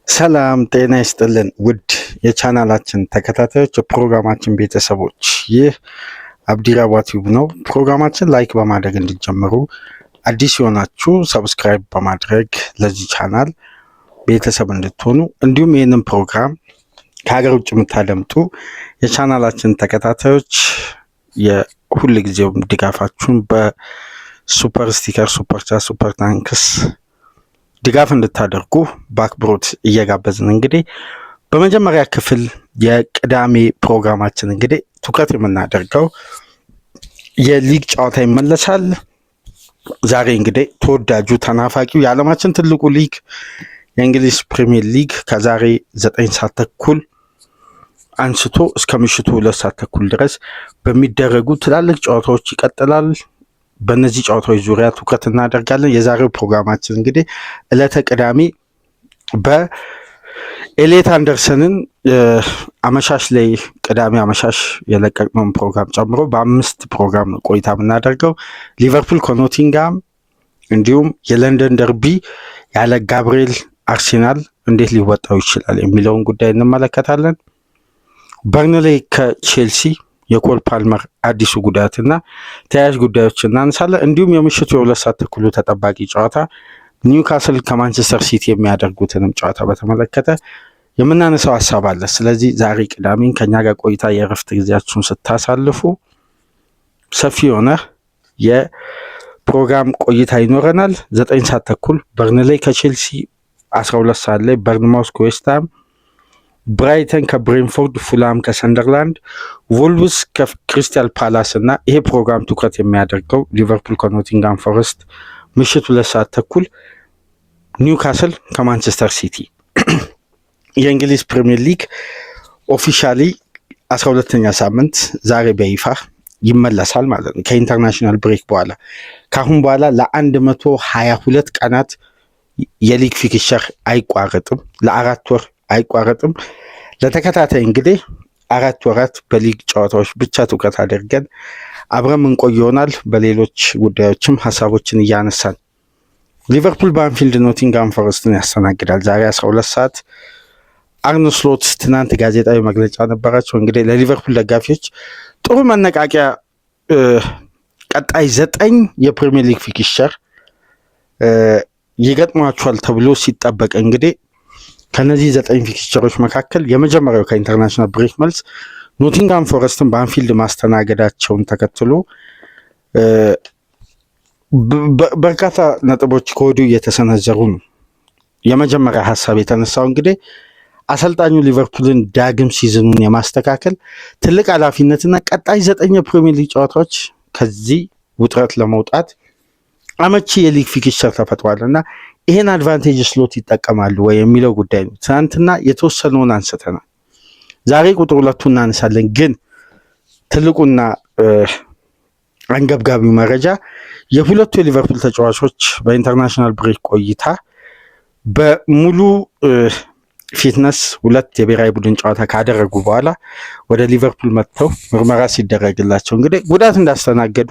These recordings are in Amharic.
ሰላም ጤና ይስጥልን ውድ የቻናላችን ተከታታዮች የፕሮግራማችን ቤተሰቦች፣ ይህ አብዲራዋ ቲዩብ ነው። ፕሮግራማችን ላይክ በማድረግ እንዲጀምሩ፣ አዲስ የሆናችሁ ሰብስክራይብ በማድረግ ለዚህ ቻናል ቤተሰብ እንድትሆኑ፣ እንዲሁም ይህንን ፕሮግራም ከሀገር ውጭ የምታደምጡ የቻናላችን ተከታታዮች የሁል ጊዜውም ድጋፋችሁን በሱፐር ስቲከር፣ ሱፐር ቻት፣ ሱፐር ታንክስ ድጋፍ እንድታደርጉ በአክብሮት እየጋበዝን እንግዲህ በመጀመሪያ ክፍል የቅዳሜ ፕሮግራማችን እንግዲህ ትኩረት የምናደርገው የሊግ ጨዋታ ይመለሳል። ዛሬ እንግዲህ ተወዳጁ ተናፋቂው የዓለማችን ትልቁ ሊግ የእንግሊዝ ፕሪሚየር ሊግ ከዛሬ 9 ሰዓት ተኩል አንስቶ እስከ ምሽቱ 2 ሰዓት ተኩል ድረስ በሚደረጉ ትላልቅ ጨዋታዎች ይቀጥላል። በእነዚህ ጨዋታዎች ዙሪያ ትኩረት እናደርጋለን። የዛሬው ፕሮግራማችን እንግዲህ ዕለተ ቅዳሜ በኤሌት አንደርሰንን አመሻሽ ላይ ቅዳሜ አመሻሽ የለቀቅነውን ፕሮግራም ጨምሮ በ5 ፕሮግራም ቆይታ የምናደርገው ሊቨርፑል ከኖቲንጋም እንዲሁም የለንደን ደርቢ ያለ ጋብርኤል አርሴናል እንዴት ሊወጣው ይችላል የሚለውን ጉዳይ እንመለከታለን። በርንሌ ከቼልሲ የኮል ፓልመር አዲሱ ጉዳትና ተያያዥ ጉዳዮች እናነሳለን። እንዲሁም የምሽቱ የ2 ሰዓት ተኩሉ ተጠባቂ ጨዋታ ኒውካስል ከማንቸስተር ሲቲ የሚያደርጉትንም ጨዋታ በተመለከተ የምናነሳው ሀሳብ አለ። ስለዚህ ዛሬ ቅዳሜን ከኛ ጋር ቆይታ የእረፍት ጊዜያችሁን ስታሳልፉ ሰፊ የሆነ የፕሮግራም ቆይታ ይኖረናል። 9 ሰዓት ተኩል በርንሌይ ከቼልሲ፣ 12 ሰዓት ላይ በርንማውስ ከዌስትሃም፣ ብራይተን ከብሬንፎርድ፣ ፉላም ከሰንደርላንድ፣ ቮልቭስ ከክሪስታል ፓላስ እና ይሄ ፕሮግራም ትኩረት የሚያደርገው ሊቨርፑል ከኖቲንጋም ፎረስት፣ ምሽት 2 ሰዓት ተኩል ኒውካስል ከማንቸስተር ሲቲ። የእንግሊዝ ፕሪሚየር ሊግ ኦፊሻሊ 12ኛ ሳምንት ዛሬ በይፋ ይመለሳል ማለት ነው ከኢንተርናሽናል ብሬክ በኋላ። ካሁን በኋላ ለ122 ቀናት የሊግ ፊክቸር አይቋረጥም፣ ለ4 ወር አይቋረጥም። ለተከታታይ እንግዲህ 4 ወራት በሊግ ጨዋታዎች ብቻ ትኩረት አድርገን አብረን እንቆይ ይሆናል። በሌሎች ጉዳዮችም ሀሳቦችን እያነሳን ሊቨርፑል በአንፊልድ ኖቲንጋም ፎረስትን ያስተናግዳል ዛሬ 12 ሰዓት። አርነ ስሎት ትናንት ጋዜጣዊ መግለጫ ነበራቸው። እንግዲህ ለሊቨርፑል ደጋፊዎች ጥሩ መነቃቂያ ቀጣይ 9 የፕሪሚየር ሊግ ፊክቸር ይገጥሟቸዋል ተብሎ ሲጠበቅ እንግዲህ ከነዚህ 9 ፊክቸሮች መካከል የመጀመሪያው ከኢንተርናሽናል ብሬክ መልስ ኖቲንጋም ፎረስትን በአንፊልድ ማስተናገዳቸውን ተከትሎ በርካታ ነጥቦች ከወዲሁ እየተሰነዘሩ ነው። የመጀመሪያ ሀሳብ የተነሳው እንግዲህ አሰልጣኙ ሊቨርፑልን ዳግም ሲዝኑን የማስተካከል ትልቅ ኃላፊነትና ቀጣይ 9 የፕሪሚየር ሊግ ጨዋታዎች ከዚህ ውጥረት ለመውጣት አመቺ የሊግ ፊክቸር ተፈጥሯልና ይሄን አድቫንቴጅ ስሎት ይጠቀማሉ ወይ የሚለው ጉዳይ ነው። ትናንትና የተወሰነውን አንስተናል። ዛሬ ቁጥር 2 እናነሳለን። ግን ትልቁና አንገብጋቢው መረጃ የሁለቱ የሊቨርፑል ተጫዋቾች በኢንተርናሽናል ብሬክ ቆይታ በሙሉ ፊትነስ 2 የብሔራዊ ቡድን ጨዋታ ካደረጉ በኋላ ወደ ሊቨርፑል መጥተው ምርመራ ሲደረግላቸው እንግዲህ ጉዳት እንዳስተናገዱ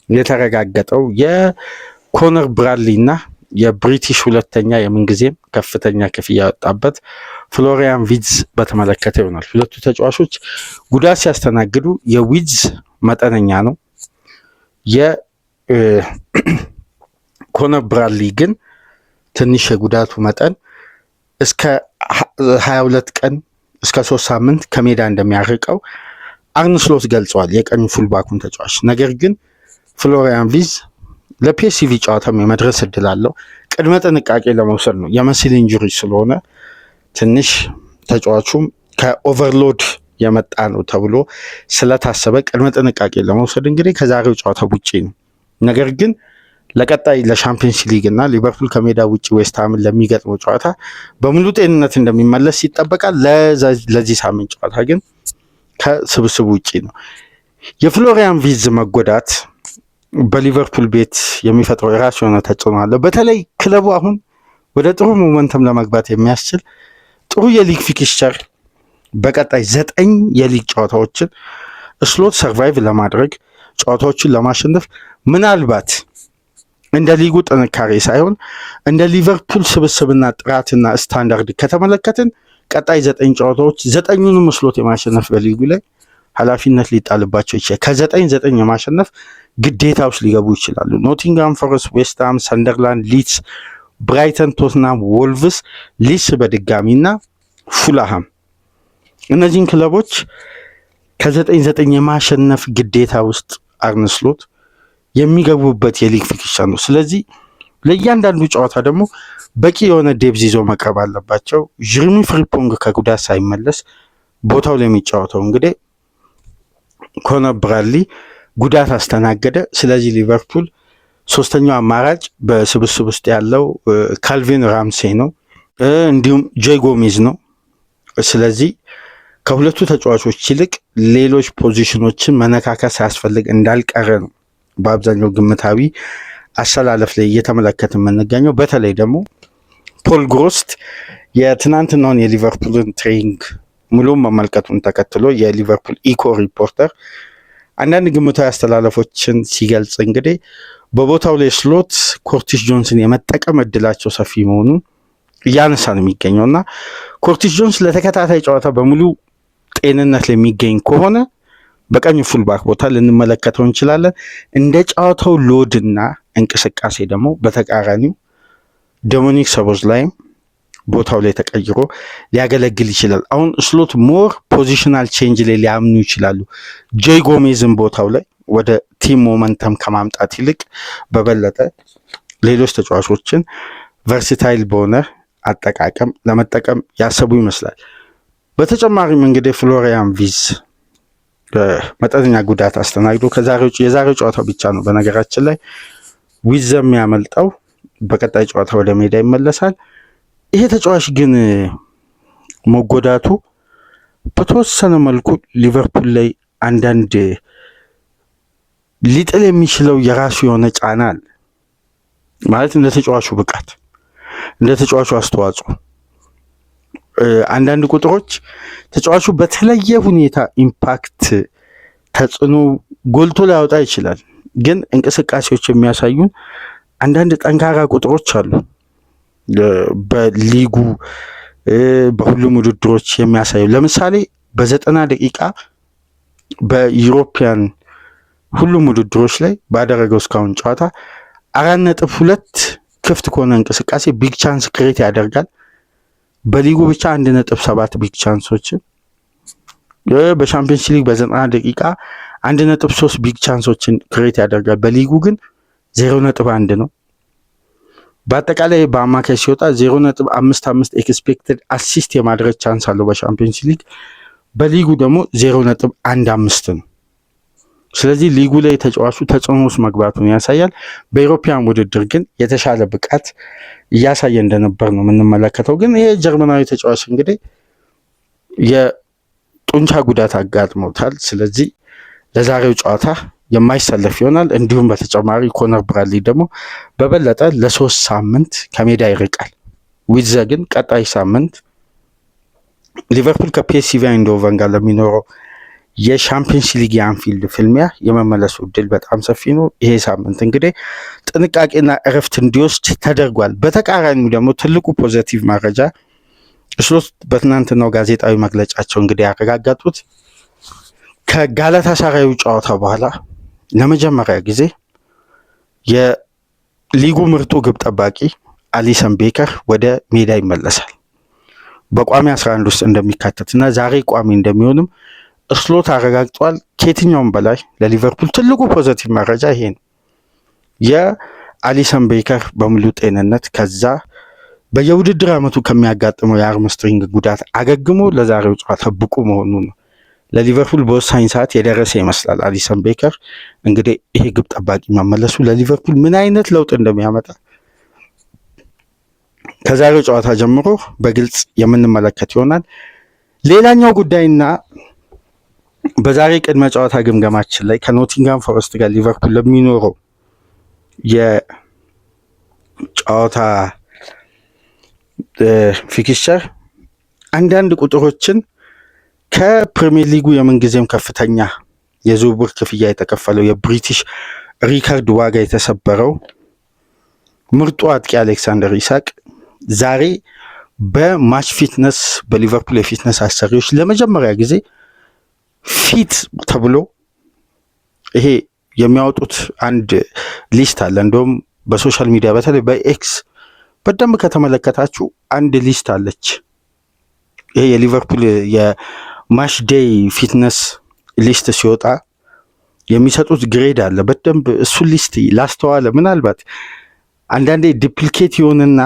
የተረጋገጠው የኮነር ብራድሊ እና የብሪቲሽ ሁለተኛ የምንጊዜም ከፍተኛ ክፍያ ያወጣበት ፍሎሪያን ቪትዝ በተመለከተ ይሆናል። ሁለቱ ተጫዋቾች ጉዳት ሲያስተናግዱ የቪትዝ መጠነኛ ነው፣ የኮነር ብራድሊ ግን ትንሽ የጉዳቱ መጠን እስከ 22 ቀን እስከ 3 ሳምንት ከሜዳ እንደሚያርቀው አርነ ስሎት ገልጸዋል፣ የቀኝ ፉልባኩን ተጫዋች። ነገር ግን ፍሎሪያን ቪትዝ ለፒኤስቪ ጨዋታም የመድረስ እድል አለው። ቅድመ ጥንቃቄ ለመውሰድ ነው። የመሲል ኢንጁሪ ስለሆነ ትንሽ ተጫዋቹም ከኦቨርሎድ የመጣ ነው ተብሎ ስለታሰበ ቅድመ ጥንቃቄ ለመውሰድ እንግዲህ ከዛሬው ጨዋታ ውጪ ነው። ነገር ግን ለቀጣይ ለሻምፒየንስ ሊግ እና ሊቨርፑል ከሜዳ ውጪ ዌስትሃምን ለሚገጥመው ጨዋታ በሙሉ ጤንነት እንደሚመለስ ይጠበቃል። ለዚህ ሳምንት ጨዋታ ግን ከስብስቡ ውጪ ነው። የፍሎሪያን ቪትዝ መጎዳት በሊቨርፑል ቤት የሚፈጥረው የራሱ የሆነ ተጽዕኖ አለ። በተለይ ክለቡ አሁን ወደ ጥሩ ሞመንተም ለመግባት የሚያስችል ጥሩ የሊግ ፊክቸር በቀጣይ 9 የሊግ ጨዋታዎችን ስሎት ሰርቫይቭ ለማድረግ ጨዋታዎችን ለማሸነፍ ምናልባት እንደ ሊጉ ጥንካሬ ሳይሆን እንደ ሊቨርፑል ስብስብና ጥራትና ስታንዳርድ ከተመለከትን ቀጣይ 9 ጨዋታዎች 9ኙንም ስሎት የማሸነፍ በሊጉ ላይ ኃላፊነት ሊጣልባቸው ይችላል። ከ9 የማሸነፍ ግዴታ ውስጥ ሊገቡ ይችላሉ። ኖቲንግሃም ፎረስት፣ ዌስትሃም፣ ሰንደርላንድ፣ ሊድስ፣ ብራይተን፣ ቶትናም፣ ወልቭስ፣ ሊድስ በድጋሚና ፉልሃም እነዚህን ክለቦች ከ9 የማሸነፍ ግዴታ ውስጥ አርነ ስሎት የሚገቡበት የሊግ ፊክስቸር ነው። ስለዚህ ለእያንዳንዱ ጨዋታ ደግሞ በቂ የሆነ ዴብዝ ይዞ መቅረብ አለባቸው። ጀርሚ ፍሪምፖንግ ከጉዳት ሳይመለስ ቦታው ላይ የሚጫወተው እንግዲህ ኮነር ብራድሊ ጉዳት አስተናገደ። ስለዚህ ሊቨርፑል ሶስተኛው አማራጭ በስብስብ ውስጥ ያለው ካልቪን ራምሴ ነው፣ እንዲሁም ጆይ ጎሜዝ ነው። ስለዚህ ከሁለቱ ተጫዋቾች ይልቅ ሌሎች ፖዚሽኖችን መነካከት ሳያስፈልግ እንዳልቀረ ነው በአብዛኛው ግምታዊ አሰላለፍ ላይ እየተመለከት የምንገኘው። በተለይ ደግሞ ፖል ግሮስት የትናንትናውን የሊቨርፑልን ትሬኒንግ ሙሉ መመልከቱን ተከትሎ የሊቨርፑል ኢኮ ሪፖርተር አንዳንድ ግምታዊ አስተላለፎችን ሲገልጽ እንግዲህ በቦታው ላይ ስሎት ኮርቲስ ጆንስን የመጠቀም እድላቸው ሰፊ መሆኑን እያነሳ ነው የሚገኘው እና ኮርቲስ ጆንስ ለተከታታይ ጨዋታ በሙሉ ጤንነት ላይ የሚገኝ ከሆነ በቀኝ ፉልባክ ቦታ ልንመለከተው እንችላለን። እንደ ጨዋታው ሎድና እንቅስቃሴ ደግሞ በተቃራኒው ዶሚኒክ ሶቦስላይም ቦታው ላይ ተቀይሮ ሊያገለግል ይችላል። አሁን ስሎት ሞር ፖዚሽናል ቼንጅ ላይ ሊያምኑ ይችላሉ። ጆይ ጎሜዝን ቦታው ላይ ወደ ቲም ሞመንተም ከማምጣት ይልቅ በበለጠ ሌሎች ተጫዋቾችን ቨርሲታይል በሆነ አጠቃቀም ለመጠቀም ያሰቡ ይመስላል። በተጨማሪም እንግዲህ ፍሎሪያን ቪዝ መጠነኛ ጉዳት አስተናግዶ የዛሬው ጨዋታው ብቻ ነው በነገራችን ላይ ዊዝ የሚያመልጠው፣ በቀጣይ ጨዋታ ወደ ሜዳ ይመለሳል። ይሄ ተጫዋች ግን መጎዳቱ በተወሰነ መልኩ ሊቨርፑል ላይ አንዳንድ ሊጥል የሚችለው የራሱ የሆነ ጫና አለ። ማለት እንደ ተጫዋቹ ብቃት፣ እንደ ተጫዋቹ አስተዋጽኦ አንዳንድ ቁጥሮች ተጫዋቹ በተለየ ሁኔታ ኢምፓክት ተጽዕኖ ጎልቶ ሊያወጣ ይችላል። ግን እንቅስቃሴዎች የሚያሳዩን አንዳንድ ጠንካራ ቁጥሮች አሉ። በሊጉ በሁሉም ውድድሮች የሚያሳዩ ለምሳሌ በ90 ደቂቃ በዩሮፒያን ሁሉም ውድድሮች ላይ ባደረገው እስካሁን ጨዋታ 4.2 ክፍት ከሆነ እንቅስቃሴ ቢግ ቻንስ ክሬት ያደርጋል። በሊጉ ብቻ 1.7 ቢግ ቻንሶችን፣ በሻምፒየንስ ሊግ በ90 ደቂቃ 1.3 ቢግ ቻንሶችን ክሬት ያደርጋል። በሊጉ ግን 0.1 ነው። በአጠቃላይ በአማካይ ሲወጣ 0.55 ኤክስፔክትድ አሲስት የማድረግ ቻንስ አለው በሻምፒየንስ ሊግ። በሊጉ ደግሞ 0.15 ነው። ስለዚህ ሊጉ ላይ ተጫዋቹ ተጽዕኖ ውስጥ መግባቱን ያሳያል። በኢሮፒያን ውድድር ግን የተሻለ ብቃት እያሳየ እንደነበር ነው የምንመለከተው። ግን ይሄ ጀርመናዊ ተጫዋች እንግዲህ የጡንቻ ጉዳት አጋጥሞታል። ስለዚህ ለዛሬው ጨዋታ የማይሰለፍ ይሆናል። እንዲሁም በተጨማሪ ኮነር ብራድሊ ደግሞ በበለጠ ለ3 ሳምንት ከሜዳ ይርቃል። ዊትዘ ግን ቀጣይ ሳምንት ሊቨርፑል ከፒኤስቪ አይንድሆቨን ጋር ለሚኖረው የሻምፒየንስ ሊግ የአንፊልድ ፍልሚያ የመመለሱ እድል በጣም ሰፊ ነው። ይሄ ሳምንት እንግዲህ ጥንቃቄና እረፍት እንዲወስድ ተደርጓል። በተቃራኒው ደግሞ ትልቁ ፖዘቲቭ መረጃ ስሎት በትናንትናው ጋዜጣዊ መግለጫቸው እንግዲህ ያረጋገጡት ከጋላታሳራዩ ጨዋታ በኋላ ለመጀመሪያ ጊዜ የሊጉ ምርጡ ግብ ጠባቂ አሊሰን ቤከር ወደ ሜዳ ይመለሳል። በቋሚ 11 ውስጥ እንደሚካተትና ዛሬ ቋሚ እንደሚሆንም ስሎት አረጋግጧል። ከየትኛውም በላይ ለሊቨርፑል ትልቁ ፖዘቲቭ መረጃ ይሄ ነው። የአሊሰን ቤከር በሙሉ ጤንነት ከዛ በየውድድር ዓመቱ ከሚያጋጥመው የአርምስትሪንግ ጉዳት አገግሞ ለዛሬው ጨዋታ ብቁ መሆኑ ነው ለሊቨርፑል በወሳኝ ሰዓት የደረሰ ይመስላል። አሊሰን ቤከር እንግዲህ ይሄ ግብ ጠባቂ መመለሱ ለሊቨርፑል ምን አይነት ለውጥ እንደሚያመጣ ከዛሬው ጨዋታ ጀምሮ በግልጽ የምንመለከት ይሆናል። ሌላኛው ጉዳይና በዛሬ ቅድመ ጨዋታ ግምገማችን ላይ ከኖቲንግሃም ፎረስት ጋር ሊቨርፑል ለሚኖረው የጨዋታ ፊክስቸር አንዳንድ ቁጥሮችን ከፕሪሚየር ሊጉ የምንጊዜም ከፍተኛ የዝውውር ክፍያ የተከፈለው የብሪቲሽ ሪከርድ ዋጋ የተሰበረው ምርጡ አጥቂ አሌክሳንደር ኢሳቅ ዛሬ በማች ፊትነስ በሊቨርፑል የፊትነስ አሰሪዎች ለመጀመሪያ ጊዜ ፊት ተብሎ ይሄ የሚያወጡት አንድ ሊስት አለ። እንደውም በሶሻል ሚዲያ በተለይ በኤክስ በደንብ ከተመለከታችሁ አንድ ሊስት አለች። ይሄ የሊቨርፑል የማች ዴይ ፊትነስ ሊስት ሲወጣ የሚሰጡት ግሬድ አለ። በደንብ እሱን ሊስት ላስተዋለ ምናልባት አንዳንዴ ዲፕሊኬት ይሆንና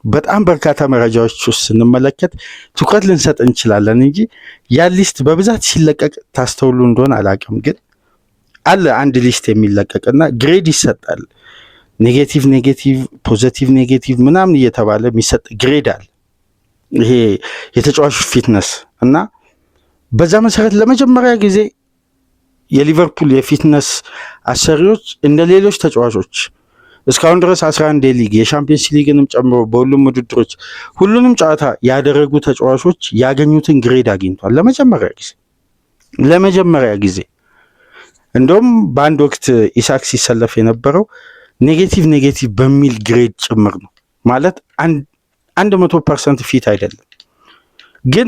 በጣም በርካታ መረጃዎች ውስጥ ስንመለከት ትኩረት ልንሰጥ እንችላለን እንጂ ያ ሊስት በብዛት ሲለቀቅ ታስተውሉ እንደሆነ አላውቅም፣ ግን አለ አንድ ሊስት የሚለቀቅና ግሬድ ይሰጣል። ኔጌቲቭ፣ ፖዚቲቭ፣ ኔጌቲቭ ምናምን እየተባለ የሚሰጥ ግሬድ አለ። ይሄ የተጫዋች ፊትነስ እና በዛ መሰረት ለመጀመሪያ ጊዜ የሊቨርፑል የፊትነስ አሰሪዎች እንደ ሌሎች ተጫዋቾች እስካሁን ድረስ 11 የሊግ የሻምፒየንስ ሊግንም ጨምሮ በሁሉም ውድድሮች ሁሉንም ጨዋታ ያደረጉ ተጫዋቾች ያገኙትን ግሬድ አግኝቷል። ለመጀመሪያ ጊዜ እንደውም በአንድ ወቅት ኢሳቅ ሲሰለፍ የነበረው ኔጌቲቭ በሚል ግሬድ ጭምር ነው። ማለት 100% ፊት አይደለም፣ ግን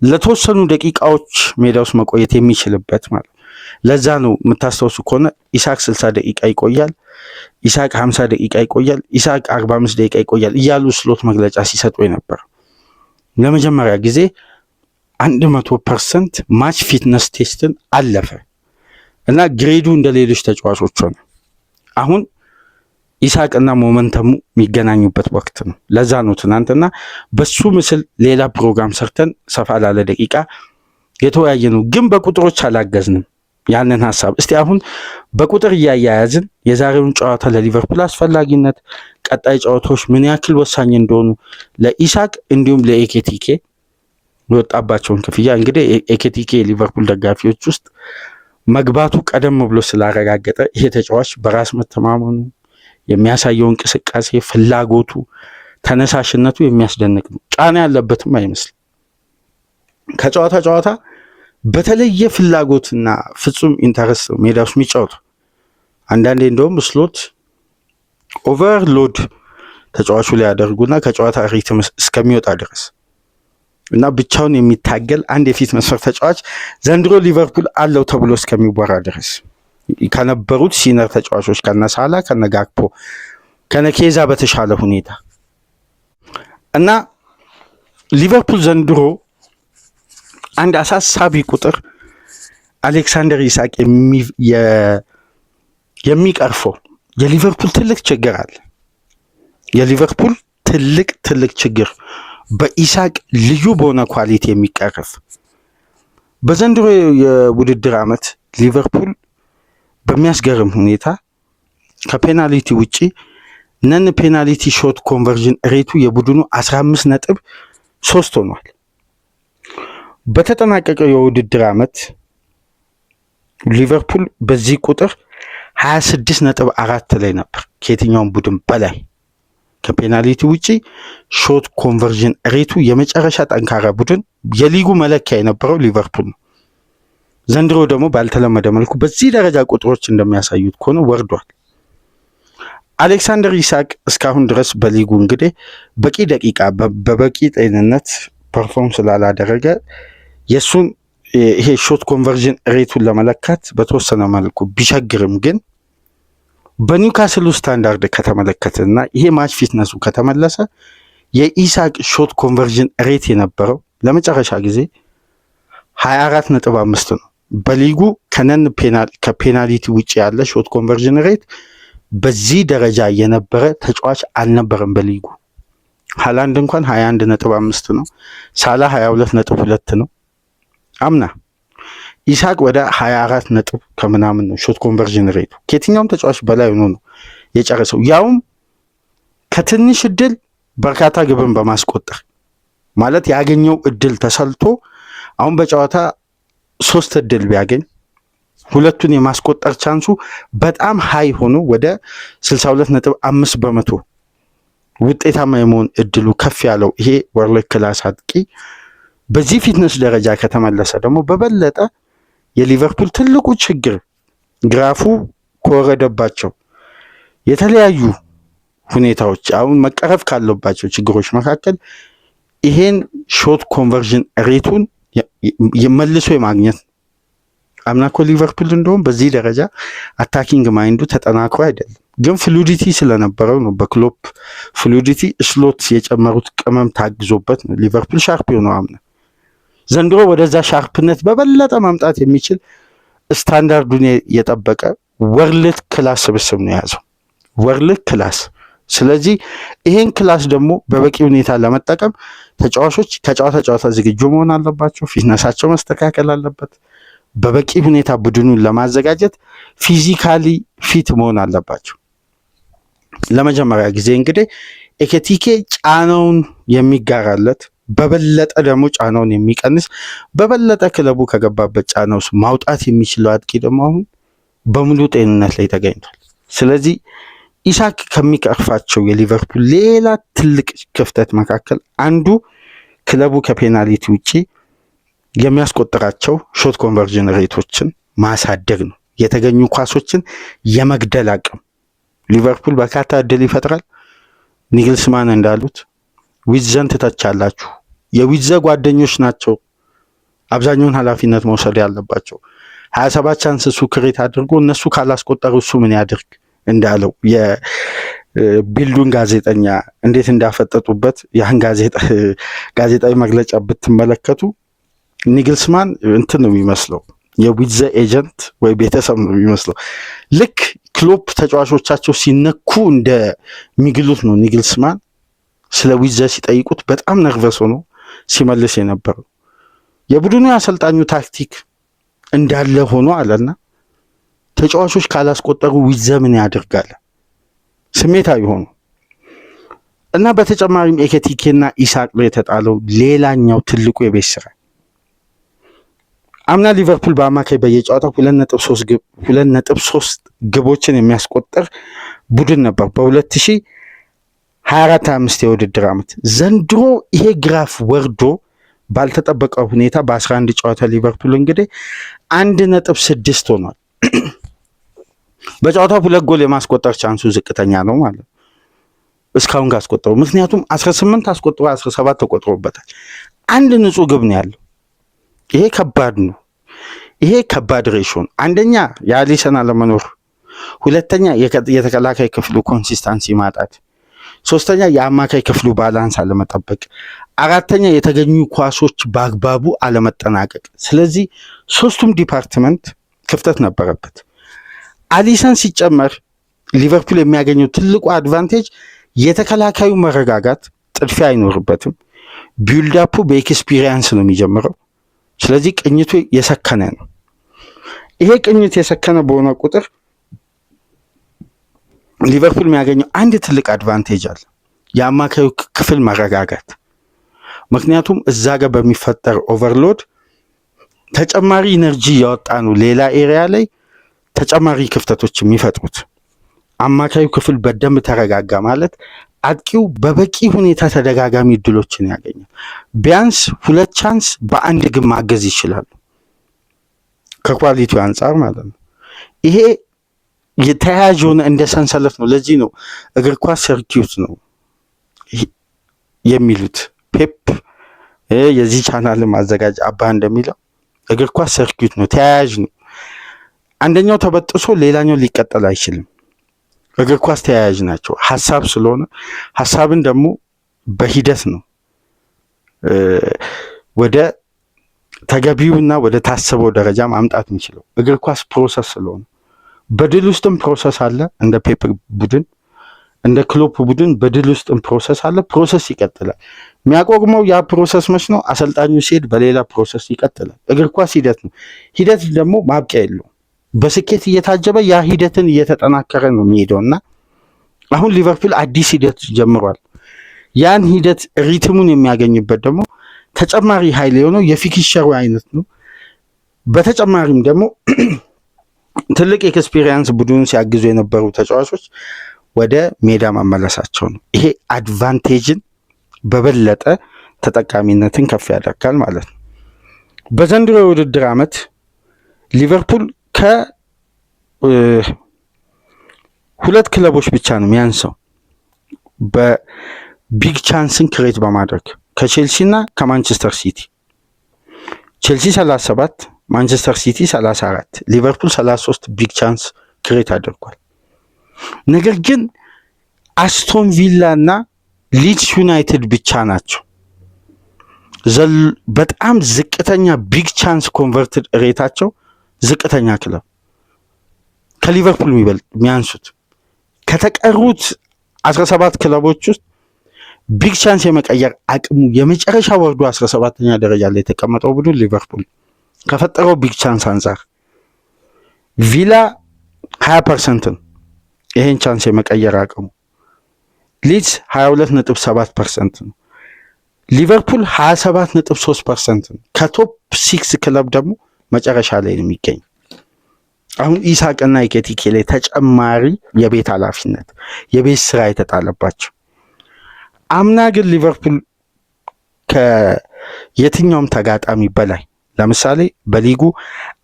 ለተወሰኑ ደቂቃዎች ሜዳ ውስጥ መቆየት የሚችልበት ማለት። ለዛ ነው የምታስታውሱ ከሆነ ኢሳቅ 60 ደቂቃ ይቆያል፣ ኢሳቅ 50 ደቂቃ ይቆያል፣ ኢሳቅ 45 ደቂቃ ይቆያል እያሉ ስሎት መግለጫ ሲሰጡ ነበር። ለመጀመሪያ ጊዜ 100% ማች ፊትነስ ቴስትን አለፈ እና ግሬዱ እንደ ሌሎች ተጫዋቾች ሆነ። አሁን ኢሳቅና ሞመንተሙ የሚገናኙበት ወቅት ነው። ለዛ ነው ትናንትና በሱ ምስል ሌላ ፕሮግራም ሰርተን ሰፋ ላለ ደቂቃ የተወያየ ነው። ግን በቁጥሮች አላገዝንም ያንን ሀሳብ። እስቲ አሁን በቁጥር እያያያዝን የዛሬውን ጨዋታ ለሊቨርፑል አስፈላጊነት፣ ቀጣይ ጨዋታዎች ምን ያክል ወሳኝ እንደሆኑ ለኢሳቅ እንዲሁም ለኤኬቲኬ የወጣባቸውን ክፍያ እንግዲህ ኤኬቲኬ የሊቨርፑል ደጋፊዎች ውስጥ መግባቱ ቀደም ብሎ ስላረጋገጠ ይሄ ተጫዋች በራስ መተማመኑ የሚያሳየው እንቅስቃሴ፣ ፍላጎቱ፣ ተነሳሽነቱ የሚያስደንቅ ነው። ጫና ያለበትም አይመስልም። ከጨዋታ በተለየ ፍላጎትና ፍጹም ኢንተረስት ሜዳ ውስጥ የሚጫወቱ አንዳንዴ እንደውም ስሎት ኦቨርሎድ ተጫዋቹ ላይ ያደርጉና ከጨዋታ ሪትም እስከሚወጣ ድረስ እና ብቻውን የሚታገል አንድ የፊት መስመር ተጫዋች ዘንድሮ ሊቨርፑል አለው ተብሎ እስከሚወራ ድረስ ከነበሩት ሲነር ተጫዋቾች ከነሳላ ከነጋክፖ ከነኬዛ በተሻለ ሁኔታ እና ሊቨርፑል ዘንድሮ አንድ አሳሳቢ ቁጥር አሌክሳንደር ኢሳቅ የሚቀርፈው የሊቨርፑል ትልቅ ችግር አለ። የሊቨርፑል ትልቅ ችግር በኢሳቅ ልዩ በሆነ ኳሊቲ የሚቀርፍ በዘንድሮ የውድድር ዓመት ሊቨርፑል በሚያስገርም ሁኔታ ከፔናልቲ ውጪ ነን ፔናልቲ ሾት ኮንቨርዥን ሬቱ የቡድኑ 15.3 ሆኗል። በተጠናቀቀው የውድድር ዓመት ሊቨርፑል በዚህ ቁጥር 26.4 ላይ ነበር፣ ከየትኛውም ቡድን በላይ። ከፔናልቲ ውጪ ሾት ኮንቨርዥን ሬቱ የመጨረሻ ጠንካራ ቡድን የሊጉ መለኪያ የነበረው ሊቨርፑል ነው። ዘንድሮ ደግሞ ባልተለመደ መልኩ በዚህ ደረጃ ቁጥሮች እንደሚያሳዩት ከሆነ ወርዷል። አሌክሳንደር ኢሳቅ እስካሁን ድረስ በሊጉ እንግዲህ በቂ ደቂቃ በበቂ ጤንነት ፐርፎርም ስላላደረገ የሱን ይሄ ሾት ኮንቨርዥን ሬቱን ለመለካት በተወሰነ መልኩ ቢቸግርም ግን በኒውካስሉ ስታንዳርድ ከተመለከተና ይሄ ማች ፊትነሱ ከተመለሰ የኢሳቅ ሾት ኮንቨርዥን ሬት የነበረው ለመጨረሻ ጊዜ 24.5 ነው። በሊጉ ከፔናልቲ ውጪ ያለ ሾት ኮንቨርዥን ሬት በዚህ ደረጃ የነበረ ተጫዋች አልነበረም በሊጉ። ሃላንድ እንኳን 21.5 ነው። ሳላ 22.2 ነው አምና። ኢሳቅ ወደ 24 ነጥብ ከምናምን ነው ሾት ኮንቨርዥን ሬቱ። ከየትኛውም ተጫዋች በላይ ሆኖ ነው የጨረሰው፣ ያውም ከትንሽ እድል በርካታ ግብን በማስቆጠር ማለት ያገኘው እድል ተሰልቶ አሁን በጨዋታ 3 እድል ቢያገኝ ሁለቱን የማስቆጠር ቻንሱ በጣም ሃይ ሆኖ ወደ 62.5% ውጤታማ የመሆን እድሉ ከፍ ያለው ይሄ ወርልድ ክላስ አጥቂ በዚህ ፊትነስ ደረጃ ከተመለሰ ደግሞ በበለጠ የሊቨርፑል ትልቁ ችግር ግራፉ ከወረደባቸው የተለያዩ ሁኔታዎች አሁን መቀረፍ ካለባቸው ችግሮች መካከል ይሄን ሾት ኮንቨርዥን ሬቱን የመልሶ የማግኘት አምና እኮ ሊቨርፑል እንደውም በዚህ ደረጃ አታኪንግ ማይንዱ ተጠናክሮ አይደለም፣ ግን ፍሉዲቲ ስለነበረው ነው። በክሎፕ ፍሉዲቲ ስሎት የጨመሩት ቅመም ታግዞበት ነው ሊቨርፑል ሻርፕ ነው አምና። ዘንድሮ ወደዛ ሻርፕነት በበለጠ ማምጣት የሚችል ስታንዳርዱን የጠበቀ ወርልድ ክላስ ስብስብ ነው የያዘው፣ ወርልድ ክላስ። ስለዚህ ይሄን ክላስ ደግሞ በበቂ ሁኔታ ለመጠቀም ተጫዋቾች ከጨዋታ ዝግጁ መሆን አለባቸው። ፊትነሳቸው መስተካከል አለበት። በበቂ ሁኔታ ቡድኑን ለማዘጋጀት ፊዚካሊ ፊት መሆን አለባቸው። ለመጀመሪያ ጊዜ እንግዲህ ኤኬቲኬ ጫናውን የሚጋራለት በበለጠ ደግሞ ጫናውን የሚቀንስ በበለጠ ክለቡ ከገባበት ጫና ውስጥ ማውጣት የሚችለው አጥቂ ደግሞ አሁን በሙሉ ጤንነት ላይ ተገኝቷል። ስለዚህ ኢሳክ ከሚቀርፋቸው የሊቨርፑል ሌላ ትልቅ ክፍተት መካከል አንዱ ክለቡ ከፔናልቲ ውጪ የሚያስቆጥራቸው ሾት ኮንቨርዥን ሬቶችን ማሳደግ ነው። የተገኙ ኳሶችን የመግደል አቅም ሊቨርፑል በርካታ እድል ይፈጥራል። ኒግልስማን እንዳሉት ዊዘን ትተቻላችሁ፣ የዊዘ ጓደኞች ናቸው አብዛኛውን ኃላፊነት መውሰድ ያለባቸው። 27 ቻንስ እሱ ክሬት አድርጎ እነሱ ካላስቆጠሩ እሱ ምን ያድርግ እንዳለው የቢልዱን ጋዜጠኛ እንዴት እንዳፈጠጡበት ያን ጋዜጣዊ መግለጫ ብትመለከቱ ኒግልስማን እንትን ነው የሚመስለው፣ የዊዘ ኤጀንት ወይ ቤተሰብ ነው የሚመስለው። ልክ ክሎፕ ተጫዋቾቻቸው ሲነኩ እንደሚግሉት ነው ኒግልስማን ስለ ዊዘ ሲጠይቁት በጣም ነርቨስ ሆኖ ሲመልስ የነበረው። የቡድኑ አሰልጣኙ ታክቲክ እንዳለ ሆኖ አለና ተጫዋቾች ካላስቆጠሩ ዊዘ ምን ያደርጋል ስሜታዊ ሆኖ እና በተጨማሪም ኤኬቲኬና ኢሳቅ ላይ የተጣለው ሌላኛው ትልቁ የቤት ስራ አምና ሊቨርፑል በአማካይ በየጨዋታው 2.3 ግቦችን የሚያስቆጥር ቡድን ነበር በ2024/25 የውድድር ዓመት። ዘንድሮ ይሄ ግራፍ ወርዶ ባልተጠበቀው ሁኔታ በ11 ጨዋታ ሊቨርፑል እንግዲህ 1.6 ሆኗል። በጨዋታው 2 ጎል የማስቆጠር ቻንሱ ዝቅተኛ ነው ማለት እስካሁን ካስቆጠሩ። ምክንያቱም 18 አስቆጥሮ 17 ተቆጥሮበታል። አንድ ንጹህ ግብ ነው ያለው። ይሄ ከባድ ነው። ይሄ ከባድ ሬሾ ነው። አንደኛ የአሊሰን አለመኖር፣ ሁለተኛ የተከላካይ ክፍሉ ኮንሲስታንሲ ማጣት፣ ሶስተኛ የአማካይ ክፍሉ ባላንስ አለመጠበቅ፣ አራተኛ የተገኙ ኳሶች በአግባቡ አለመጠናቀቅ። ስለዚህ ሶስቱም ዲፓርትመንት ክፍተት ነበረበት። አሊሰን ሲጨመር ሊቨርፑል የሚያገኘው ትልቁ አድቫንቴጅ የተከላካዩ መረጋጋት፣ ጥድፊያ አይኖርበትም። ቢልዳፑ በኤክስፒሪየንስ ነው የሚጀምረው። ስለዚህ ቅኝቱ የሰከነ ነው። ይሄ ቅኝት የሰከነ በሆነ ቁጥር ሊቨርፑል የሚያገኘው አንድ ትልቅ አድቫንቴጅ አለ፣ የአማካዩ ክፍል መረጋጋት። ምክንያቱም እዛ ጋር በሚፈጠር ኦቨርሎድ ተጨማሪ ኢነርጂ እያወጣ ነው ሌላ ኤሪያ ላይ ተጨማሪ ክፍተቶች የሚፈጥሩት። አማካዩ ክፍል በደንብ ተረጋጋ ማለት አጥቂው በበቂ ሁኔታ ተደጋጋሚ እድሎችን ያገኛል። ቢያንስ 2 ቻንስ በአንድ ግብ ማገዝ ይችላሉ ከኳሊቲው አንጻር ማለት ነው። ይሄ የተያያዥ የሆነ እንደ ሰንሰለት ነው። ለዚህ ነው እግር ኳስ ሰርኪዩት ነው የሚሉት ፔፕ የዚህ ቻናል ማዘጋጅ አባ እንደሚለው እግር ኳስ ሰርኪዩት ነው፣ ተያያዥ ነው። አንደኛው ተበጥሶ ሌላኛው ሊቀጠል አይችልም። እግር ኳስ ተያያዥ ናቸው። ሀሳብ ስለሆነ ሀሳብን ደግሞ በሂደት ነው ወደ ተገቢውና ወደ ታሰበው ደረጃ ማምጣት የሚችለው። እግር ኳስ ፕሮሰስ ስለሆነ በድል ውስጥም ፕሮሰስ አለ። እንደ ፔፕ ቡድን እንደ ክሎፕ ቡድን በድል ውስጥም ፕሮሰስ አለ። ፕሮሰስ ይቀጥላል። የሚያቆመው ያ ፕሮሰስ መች ነው? አሰልጣኙ ሲሄድ በሌላ ፕሮሰስ ይቀጥላል። እግር ኳስ ሂደት ነው። ሂደት ደግሞ ማብቂያ የለውም። በስኬት እየታጀበ ያ ሂደትን እየተጠናከረ ነው የሚሄደው እና አሁን ሊቨርፑል አዲስ ሂደት ጀምሯል። ያን ሂደት ሪትሙን የሚያገኝበት ደግሞ ተጨማሪ ኃይል የሆነው የፊክስቸሩ አይነት ነው። በተጨማሪም ደግሞ ትልቅ ኤክስፒሪየንስ ቡድኑን ሲያግዙ የነበሩ ተጫዋቾች ወደ ሜዳ መመለሳቸው ነው። ይሄ አድቫንቴጅን በበለጠ ተጠቃሚነትን ከፍ ያደርጋል ማለት ነው። በዘንድሮ የውድድር ዓመት ሊቨርፑል ከ2 ክለቦች ብቻ ነው የሚያንሰው። በቢግ ቻንስን ክሬት በማድረግ ከቼልሲና ከማንቸስተር ሲቲ ቼልሲ 37 ማንቸስተር ሲቲ 34 ሊቨርፑል 33 ቢግ ቻንስ ክሬት አድርጓል። ነገር ግን አስቶን ቪላ እና ሊድስ ዩናይትድ ብቻ ናቸው በጣም ዝቅተኛ ቢግ ቻንስ ኮንቨርትድ ሬታቸው ዝቅተኛ ክለብ ከሊቨርፑል የሚያንሱት ከተቀሩት 17 ክለቦች ውስጥ ቢግ ቻንስ የመቀየር አቅሙ የመጨረሻ ወርዶ 17ኛ ደረጃ ላይ የተቀመጠው ቡድን ሊቨርፑል ከፈጠረው ቢግ ቻንስ አንጻር ቪላ 20% ይሄን ቻንስ የመቀየር አቅሙ፣ ሊድስ 22.7% ነው። ሊቨርፑል 27.3% ነው። ከቶፕ 6 ክለብ ደግሞ መጨረሻ ላይ ነው የሚገኝ። አሁን ኢሳቅና ኢኬቲኬ ላይ ተጨማሪ የቤት ኃላፊነት የቤት ስራ የተጣለባቸው። አምና ግን ሊቨርፑል ከየትኛውም ተጋጣሚ በላይ ለምሳሌ በሊጉ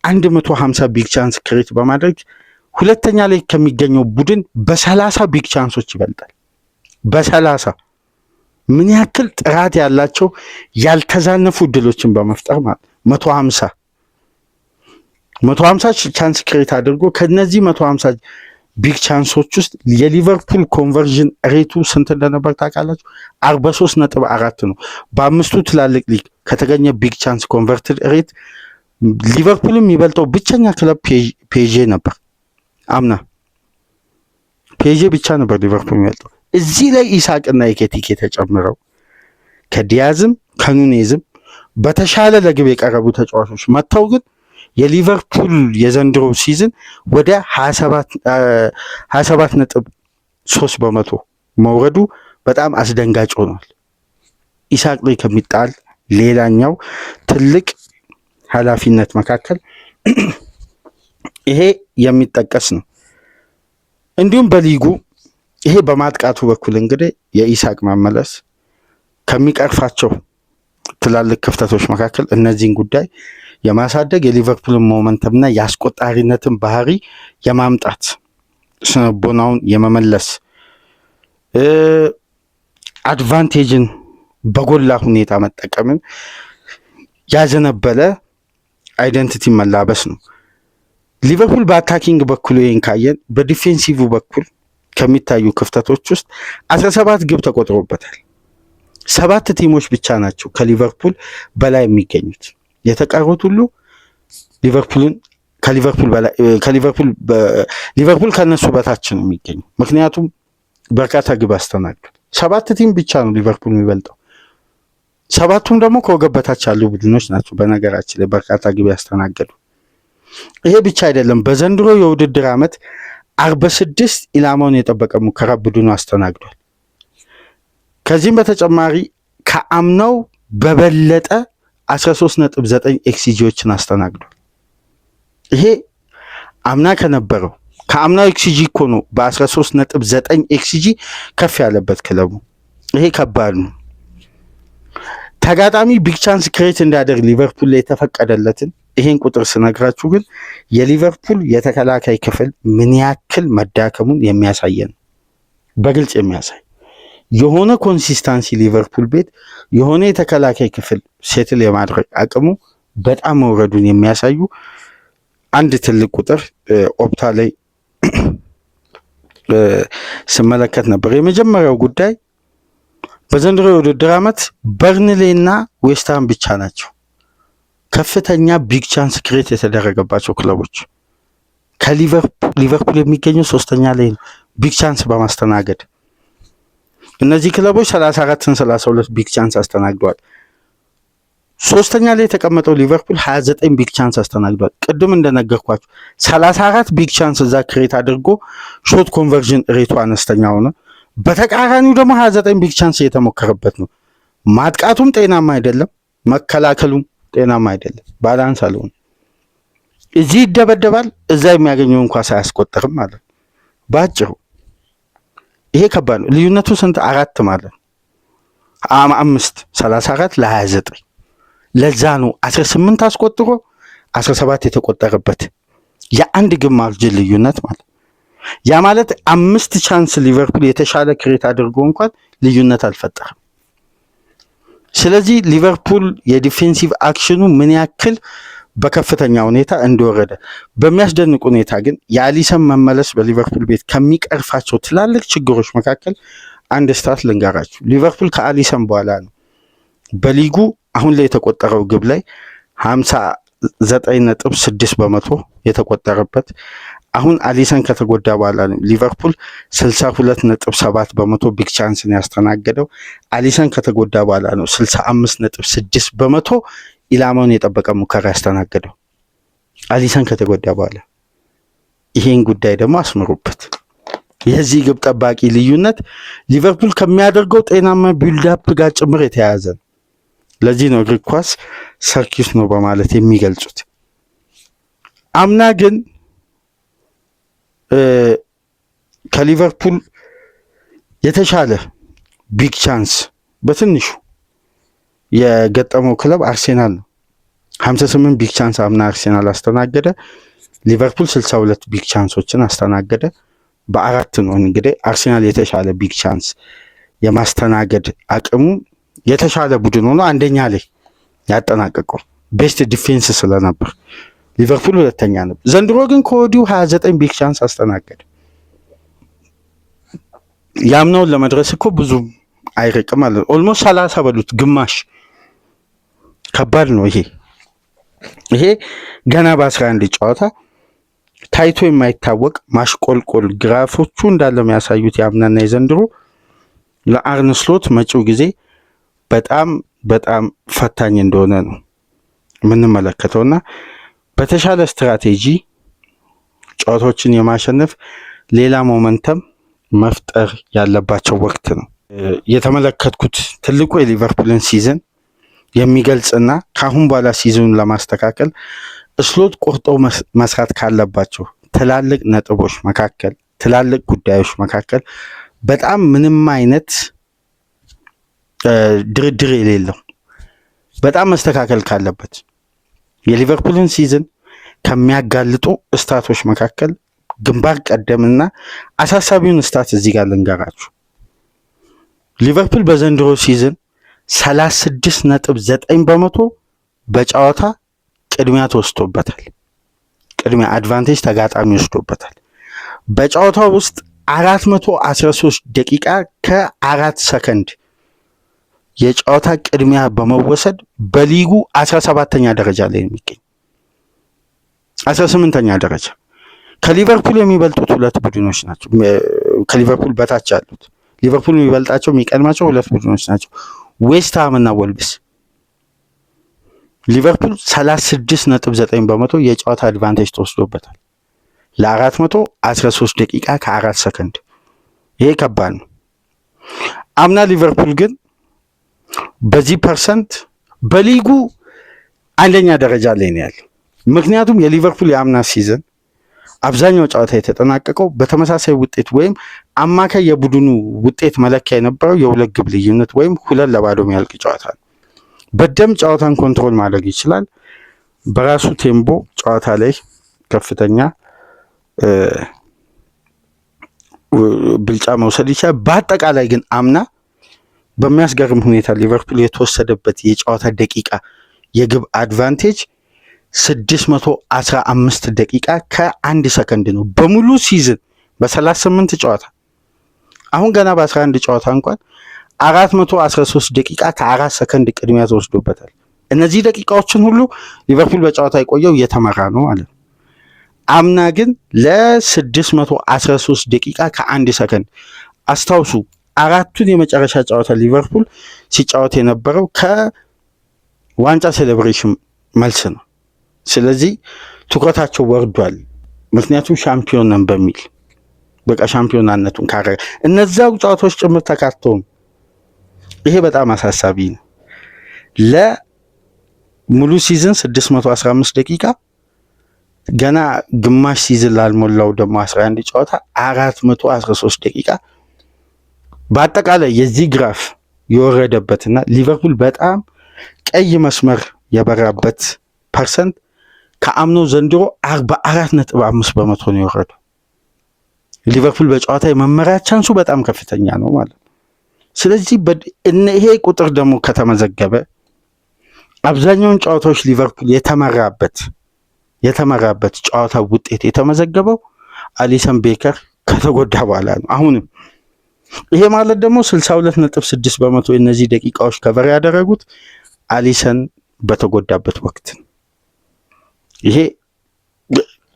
150 ቢግ ቻንስ ክሬት በማድረግ ሁለተኛ ላይ ከሚገኘው ቡድን በ30 ቢግ ቻንሶች ይበልጣል። በ30 ምን ያክል ጥራት ያላቸው ያልተዛነፉ እድሎችን በመፍጠር ማለት 150 ቻንስ ክሬት አድርጎ ከነዚህ 150 ቢግ ቻንሶች ውስጥ የሊቨርፑል ኮንቨርዥን ሬቱ ስንት እንደነበር ታውቃላችሁ? 43.4 ነው። በአምስቱ ትላልቅ ሊግ ከተገኘ ቢግ ቻንስ ኮንቨርትድ ሬት ሊቨርፑልም የሚበልጠው ብቸኛ ክለብ ፔዤ ነበር። አምና ፔዤ ብቻ ነበር ሊቨርፑል የሚበልጠው። እዚህ ላይ ኢሳቅና ኢኬቲኬ ተጨምረው ከዲያዝም ከኑኔዝም በተሻለ ለግብ የቀረቡ ተጫዋቾች መጥተው ግን የሊቨርፑል የዘንድሮ ሲዝን ወደ 27.3 በመቶ መውረዱ በጣም አስደንጋጭ ሆኗል። ኢሳቅ ላይ ከሚጣል ሌላኛው ትልቅ ኃላፊነት መካከል ይሄ የሚጠቀስ ነው። እንዲሁም በሊጉ ይሄ በማጥቃቱ በኩል እንግዲህ የኢሳቅ መመለስ ከሚቀርፋቸው ትላልቅ ክፍተቶች መካከል እነዚህን ጉዳይ የማሳደግ የሊቨርፑልን ሞመንተምና የአስቆጣሪነትን ባህሪ የማምጣት ስነቦናውን የመመለስ አድቫንቴጅን በጎላ ሁኔታ መጠቀምን ያዘነበለ አይደንቲቲ መላበስ ነው። ሊቨርፑል በአታኪንግ በኩል ይህን ካየን በዲፌንሲቭ በኩል ከሚታዩ ክፍተቶች ውስጥ 17 ግብ ተቆጥሮበታል። 7 ቲሞች ብቻ ናቸው ከሊቨርፑል በላይ የሚገኙት። የተቀሩት ሁሉ ሊቨርፑል ከነሱ በታች ነው የሚገኙ። ምክንያቱም በርካታ ግብ አስተናግዷል። 7 ቲም ብቻ ነው ሊቨርፑል የሚበልጠው። 7ቱም ደግሞ ከወገብ በታች ያሉ ቡድኖች ናቸው። በነገራችን ላይ በርካታ ግብ ያስተናገዱ። ይሄ ብቻ አይደለም። በዘንድሮ የውድድር ዓመት 46 ኢላማውን የጠበቀ ሙከራ ቡድኑ አስተናግዷል። ከዚህም በተጨማሪ ከአምናው በበለጠ 13.9 ኤክስጂዎችን አስተናግዷል። ይሄ አምና ከነበረው ከአምናው ኤክስጂ እኮ ነው በ13.9 ኤክስጂ ከፍ ያለበት ክለቡ። ይሄ ከባድ ነው። ተጋጣሚ ቢግ ቻንስ ክሬት እንዲያደርግ ሊቨርፑል ላይ የተፈቀደለትን ይሄን ቁጥር ስነግራችሁ ግን የሊቨርፑል የተከላካይ ክፍል ምን ያክል መዳከሙን የሚያሳየን በግልጽ የሚያሳይ የሆነ ኮንሲስታንሲ ሊቨርፑል ቤት የሆነ የተከላካይ ክፍል ሴትል የማድረግ አቅሙ በጣም መውረዱን የሚያሳዩ አንድ ትልቅ ቁጥር ኦፕታ ላይ ስመለከት ነበር። የመጀመሪያው ጉዳይ በዘንድሮ የውድድር ዓመት በርንሌና ዌስትሃም ብቻ ናቸው ከፍተኛ ቢግ ቻንስ ክሬት የተደረገባቸው ክለቦች። ከሊቨርፑል የሚገኘው 3ኛ ላይ ነው ቢግ ቻንስ በማስተናገድ። እነዚህ ክለቦች 34-32 ቢግ ቻንስ አስተናግደዋል። 3ኛ ላይ የተቀመጠው ሊቨርፑል 29 ቢግ ቻንስ አስተናግዷል። ቅድም እንደነገርኳችሁ 34 ቢግ ቻንስ እዛ ክሬት አድርጎ ሾት ኮንቨርዥን ሬቱ አነስተኛ ሆነ። በተቃራኒው ደግሞ 29 ቢግ ቻንስ እየተሞከረበት ነው። ማጥቃቱም ጤናማ አይደለም፣ መከላከሉም ጤናማ አይደለም። ባላንስ አልሆነ። እዚህ ይደበደባል፣ እዛ የሚያገኘው እንኳን ሳያስቆጥርም ማለት ነው። ባጭሩ ይሄ ከባድ ነው። ልዩነቱ ስንት? 4 ማለት ነው። 5 34 ለ29 ለዛ ነው 18 አስቆጥሮ 17 የተቆጠረበት የአንድ ግብ ማርጅን ልዩነት ማለት። ያ ማለት 5 ቻንስ ሊቨርፑል የተሻለ ክሬት አድርጎ እንኳን ልዩነት አልፈጠረም። ስለዚህ ሊቨርፑል የዲፌንሲቭ አክሽኑ ምን ያክል በከፍተኛ ሁኔታ እንደወረደ በሚያስደንቅ ሁኔታ ግን የአሊሰን መመለስ በሊቨርፑል ቤት ከሚቀርፋቸው ትላልቅ ችግሮች መካከል አንድ ስታት ልንገራችሁ። ሊቨርፑል ከአሊሰን በኋላ ነው በሊጉ አሁን ላይ የተቆጠረው ግብ ላይ 59.6 በመቶ የተቆጠረበት። አሁን አሊሰን ከተጎዳ በኋላ ነው ሊቨርፑል 62.7 በመቶ ቢግ ቻንስን ያስተናገደው። አሊሰን ከተጎዳ በኋላ ነው 65.6 በመቶ ኢላማውን የጠበቀ ሙከራ ያስተናገደው። አሊሰን ከተጎዳ በኋላ ይሄን ጉዳይ ደግሞ አስምሩበት። የዚህ ግብ ጠባቂ ልዩነት ሊቨርፑል ከሚያደርገው ጤናማ ቢልዳፕ ጋር ጭምር የተያያዘ ነው። ለዚህ ነው እግር ኳስ ሰርኪስ ነው በማለት የሚገልጹት። አምና ግን ከሊቨርፑል የተሻለ ቢግ ቻንስ በትንሹ የገጠመው ክለብ አርሴናል ነው። 58 ቢግ ቻንስ አምና አርሴናል አስተናገደ። ሊቨርፑል 62 ቢግ ቻንሶችን አስተናገደ። በአራት ነው እንግዲህ አርሴናል የተሻለ ቢግ ቻንስ የማስተናገድ አቅሙ የተሻለ ቡድን ሆኖ አንደኛ ላይ ያጠናቀቀው ቤስት ዲፌንስ ስለነበር፣ ሊቨርፑል ሁለተኛ ነበር። ዘንድሮ ግን ከወዲሁ 29 ቢግ ቻንስ አስተናገደ። ያምናውን ለመድረስ እኮ ብዙ አይርቅም ማለት ነው። ኦልሞስት 30 በሉት ግማሽ። ከባድ ነው ይሄ ገና በ11 ጨዋታ ታይቶ የማይታወቅ ማሽቆልቆል። ግራፎቹ እንዳለ የሚያሳዩት ያምናና የዘንድሮ ለአርነ ስሎት መጪው ጊዜ በጣም በጣም ፈታኝ እንደሆነ ነው የምንመለከተውና በተሻለ ስትራቴጂ ጨዋታዎችን የማሸነፍ ሌላ ሞመንተም መፍጠር ያለባቸው ወቅት ነው። የተመለከትኩት ትልቁ የሊቨርፑልን ሲዝን የሚገልጽና ካሁን በኋላ ሲዝኑን ለማስተካከል ስሎት ቆርጠው መስራት ካለባቸው ትላልቅ ነጥቦች መካከል ትላልቅ ጉዳዮች መካከል በጣም ምንም አይነት ድርድር የሌለው በጣም መስተካከል ካለበት የሊቨርፑልን ሲዝን ከሚያጋልጡ ስታቶች መካከል ግንባር ቀደምና አሳሳቢውን ስታት እዚህ ጋር ልንገራችሁ። ሊቨርፑል በዘንድሮ ሲዝን 36.9 በመቶ በጨዋታ ቅድሚያ ተወስዶበታል። ቅድሚያ አድቫንቴጅ ተጋጣሚ ወስዶበታል። በጨዋታው ውስጥ 413 ደቂቃ ከ4 ሰከንድ የጨዋታ ቅድሚያ በመወሰድ በሊጉ 17ኛ ደረጃ ላይ የሚገኝ 18ኛ ደረጃ። ከሊቨርፑል የሚበልጡት ሁለት ቡድኖች ናቸው። ከሊቨርፑል በታች ያሉት ሊቨርፑል የሚበልጣቸው የሚቀድማቸው ሁለት ቡድኖች ናቸው፣ ዌስትሃም እና ወልቭስ። ሊቨርፑል 36.9 በመቶ የጨዋታ አድቫንቴጅ ተወስዶበታል ለ413 ደቂቃ ከ4 ሰከንድ። ይሄ ከባድ ነው። አምና ሊቨርፑል ግን በዚህ ፐርሰንት በሊጉ አንደኛ ደረጃ ላይ ነው ያለው። ምክንያቱም የሊቨርፑል የአምና ሲዝን አብዛኛው ጨዋታ የተጠናቀቀው በተመሳሳይ ውጤት ወይም አማካይ የቡድኑ ውጤት መለኪያ የነበረው የሁለት ግብ ልዩነት ወይም 2-0 የሚያልቅ ጨዋታ ነው። በደም ጨዋታን ኮንትሮል ማድረግ ይችላል። በራሱ ቴምቦ ጨዋታ ላይ ከፍተኛ ብልጫ መውሰድ ይችላል። በአጠቃላይ ግን አምና በሚያስገርም ሁኔታ ሊቨርፑል የተወሰደበት የጨዋታ ደቂቃ የግብ አድቫንቴጅ 615 ደቂቃ ከ1 ሰከንድ ነው በሙሉ ሲዝን በ38 ጨዋታ። አሁን ገና በ11 ጨዋታ እንኳን 413 ደቂቃ ከ4 ሰከንድ ቅድሚያ ተወስዶበታል። እነዚህ ደቂቃዎችን ሁሉ ሊቨርፑል በጨዋታ የቆየው እየተመራ ነው ማለት ነው። አምና ግን ለ613 ደቂቃ ከ1 ሰከንድ አስታውሱ፣ አራቱን የመጨረሻ ጨዋታ ሊቨርፑል ሲጫወት የነበረው ከዋንጫ ሴሌብሬሽን መልስ ነው። ስለዚህ ትኩረታቸው ወርዷል። ምክንያቱም ሻምፒዮን ነን በሚል በቃ ሻምፒዮናነቱን ካረገ እነዚያው ጨዋታዎች ጭምር ተካተውም ይሄ በጣም አሳሳቢ ነው። ለሙሉ ሲዝን 615 ደቂቃ ገና ግማሽ ሲዝን ላልሞላው ደግሞ 11 ጨዋታ 413 ደቂቃ በአጠቃላይ የዚህ ግራፍ የወረደበትና ሊቨርፑል በጣም ቀይ መስመር የበራበት ፐርሰንት ከአምኖ ዘንድሮ 44.5 በመቶ ነው የወረደው። ሊቨርፑል በጨዋታ የመመሪያ ቻንሱ በጣም ከፍተኛ ነው ማለት ነው። ስለዚህ ይሄ ቁጥር ደግሞ ከተመዘገበ አብዛኛውን ጨዋታዎች ሊቨርፑል የተመራበት ጨዋታ ውጤት የተመዘገበው አሊሰን ቤከር ከተጎዳ በኋላ ነው። አሁንም ይሄ ማለት ደግሞ 62.6 በመቶ የነዚህ ደቂቃዎች ከቨር ያደረጉት አሊሰን በተጎዳበት ወቅት ነው። ይሄ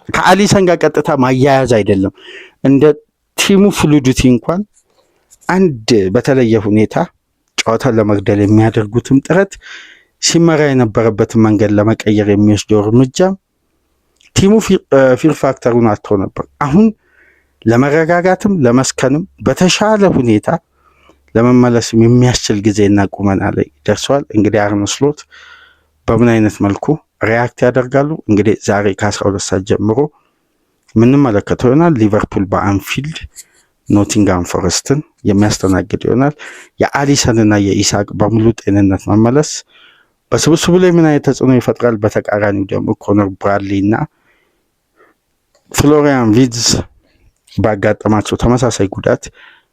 ከአሊሰን ጋር ቀጥታ ማያያዝ አይደለም። እንደ ቲሙ ፍሉዲቲ እንኳን አንድ በተለየ ሁኔታ ጨዋታን ለመግደል የሚያደርጉትም ጥረት ሲመራ የነበረበትን መንገድ ለመቀየር የሚወስደው እርምጃ ቲሙ ፊር ፋክተሩን አጥቶ ነበር። አሁን ለመረጋጋትም ለመስከንም በተሻለ ሁኔታ ለመመለስም የሚያስችል ጊዜና ቁመና ላይ ደርሷል። እንግዲህ አርነ ስሎት በምን አይነት መልኩ ሪያክት ያደርጋሉ? እንግዲህ ዛሬ ከ12 ሰዓት ጀምሮ ምንመለከተው ይሆናል። ሊቨርፑል በአንፊልድ ኖቲንጋም ፎረስትን የሚያስተናግድ ይሆናል። የአሊሰንና የኢሳቅ በሙሉ ጤንነት መመለስ በስብስቡ ላይ ምን አይነት ተጽዕኖ ይፈጥራል? በተቃራኒው ደግሞ ኮነር ብራድሊ እና ፍሎሪያን ቪርትዝ ባጋጠማቸው ተመሳሳይ ጉዳት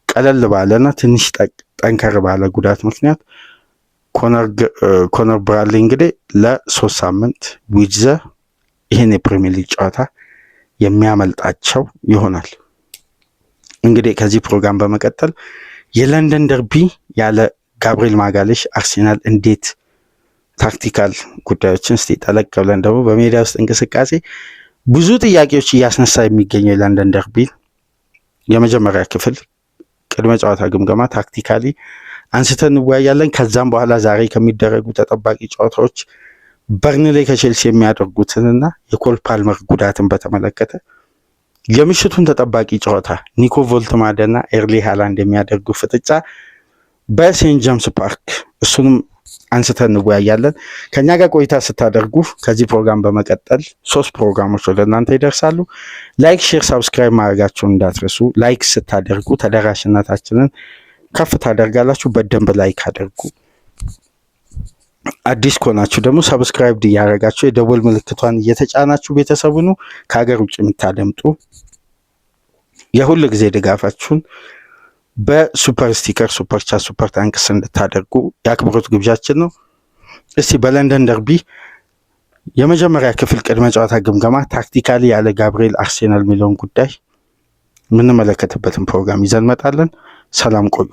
ቀለል ባለና ትንሽ ጠንከር ባለ ጉዳት ምክንያት ኮነር ብራድሊ እንግዲህ ለ3 ሳምንት ዊትዘ ይህን የፕሪሚየር ሊግ ጨዋታ የሚያመልጣቸው ይሆናል። እንግዲህ ከዚህ ፕሮግራም በመቀጠል የለንደን ደርቢ ያለ ጋብሪኤል ማጋሌሽ አርሴናል እንዴት ታክቲካል ጉዳዮችን እስቲ ጠለቅ ብለን ደግሞ በሜዳ ውስጥ እንቅስቃሴ ብዙ ጥያቄዎች እያስነሳ የሚገኘው የለንደን ደርቢ የመጀመሪያ ክፍል ቅድመ ጨዋታ ግምገማ ታክቲካሊ አንስተን እንወያያለን። ከዛም በኋላ ዛሬ ከሚደረጉ ተጠባቂ ጨዋታዎች በርንሌይ ከቼልሲ የሚያደርጉትንና የኮል ፓልመር ጉዳትን በተመለከተ የምሽቱን ተጠባቂ ጨዋታ ኒኮ ቮልትማደና ኤርሊ ሃላንድ የሚያደርጉ ፍጥጫ በሴንት ጄምስ ፓርክ እሱንም አንስተን እንወያያለን። ከኛ ጋር ቆይታ ስታደርጉ ከዚህ ፕሮግራም በመቀጠል 3 ፕሮግራሞች ወደ እናንተ ይደርሳሉ። ላይክ፣ ሼር፣ ሳብስክራይብ ማድረጋችሁን እንዳትረሱ። ላይክ ስታደርጉ ተደራሽነታችንን ከፍ ታደርጋላችሁ። በደንብ ላይክ አድርጉ። አዲስ ከሆናችሁ ደግሞ ሰብስክራይብ እያደረጋችሁ የደወል ምልክቷን እየተጫናችሁ ቤተሰቡ ነው። ከሀገር ውጭ የምታደምጡ የሁሉ ጊዜ ድጋፋችሁን በሱፐር ስቲከር፣ ሱፐር ቻት፣ ሱፐር ታንክስ እንድታደርጉ የአክብሮት ግብዣችን ነው። እስቲ በለንደን ደርቢ የመጀመሪያ ክፍል ቅድመ ጨዋታ ግምገማ ታክቲካሊ ያለ ጋብሪኤል አርሴናል የሚለውን ጉዳይ የምንመለከትበትን ፕሮግራም ይዘን እንመጣለን። ሰላም ቆዩ።